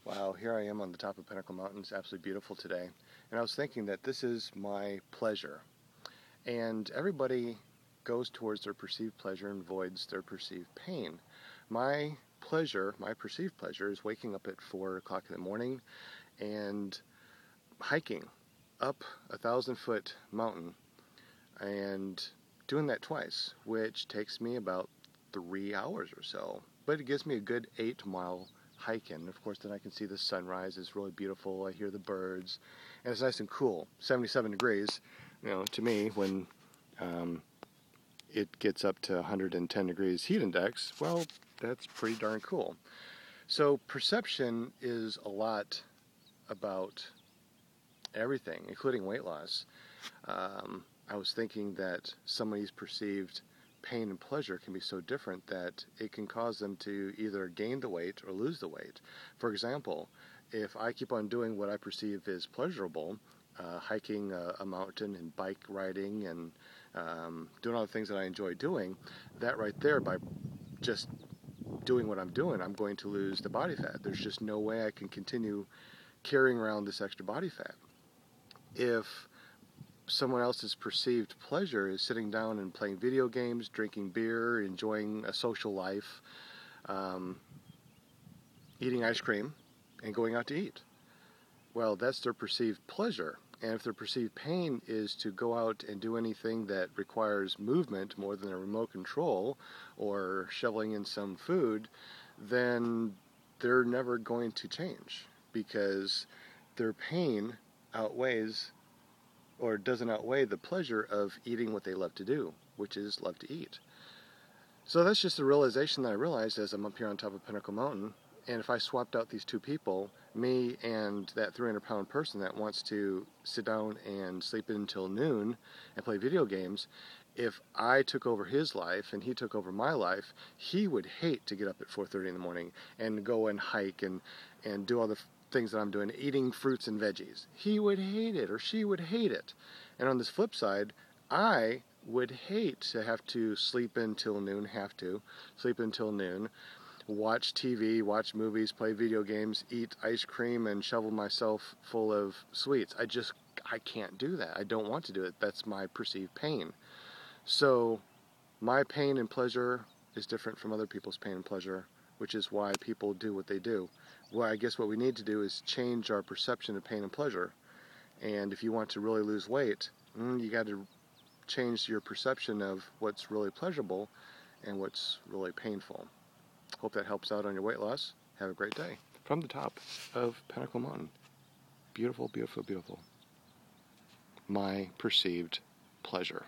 Wow, here I am on the top of Pinnacle Mountain. It's absolutely beautiful today. And I was thinking that this is my pleasure. And everybody goes towards their perceived pleasure and avoids their perceived pain. My pleasure, my perceived pleasure, is waking up at 4 o'clock in the morning and hiking up 1,000-foot mountain and doing that twice, which takes me about 3 hours or so. But it gives me a good 8-mile hike in. Of course, then I can see the sunrise. It's really beautiful. I hear the birds, and it's nice and cool. 77 degrees, to me, when it gets up to 110 degrees heat index, well, that's pretty darn cool. So perception is a lot about everything, including weight loss. I was thinking that somebody's perceived pain and pleasure can be so different that it can cause them to either gain the weight or lose the weight. For example, if I keep on doing what I perceive as pleasurable, hiking a mountain and bike riding and doing all the things that I enjoy doing, that right there, by just doing what I'm doing, I'm going to lose the body fat. There's just no way I can continue carrying around this extra body fat. If someone else's perceived pleasure is sitting down and playing video games, drinking beer, enjoying a social life, eating ice cream, and going out to eat, well, that's their perceived pleasure. And if their perceived pain is to go out and do anything that requires movement more than a remote control or shoveling in some food, then they're never going to change, because their pain outweighs or doesn't outweigh the pleasure of eating what they love to do, which is love to eat. So that's just a realization that I realized as I'm up here on top of Pinnacle Mountain. And if I swapped out these two people, me and that 300-pound person that wants to sit down and sleep until noon and play video games, if I took over his life and he took over my life, he would hate to get up at 4:30 in the morning and go and hike and do all the things that I'm doing, eating fruits and veggies. He would hate it, or she would hate it. And on this flip side, I would hate to have to sleep until noon, watch TV, watch movies, play video games, eat ice cream, and shovel myself full of sweets. I can't do that. I don't want to do it. That's my perceived pain. So my pain and pleasure is different from other people's pain and pleasure, which is why people do what they do. Well, I guess what we need to do is change our perception of pain and pleasure. And if you want to really lose weight, you got to change your perception of what's really pleasurable and what's really painful. Hope that helps out on your weight loss. Have a great day. From the top of Pinnacle Mountain. Beautiful, beautiful, beautiful. My perceived pleasure.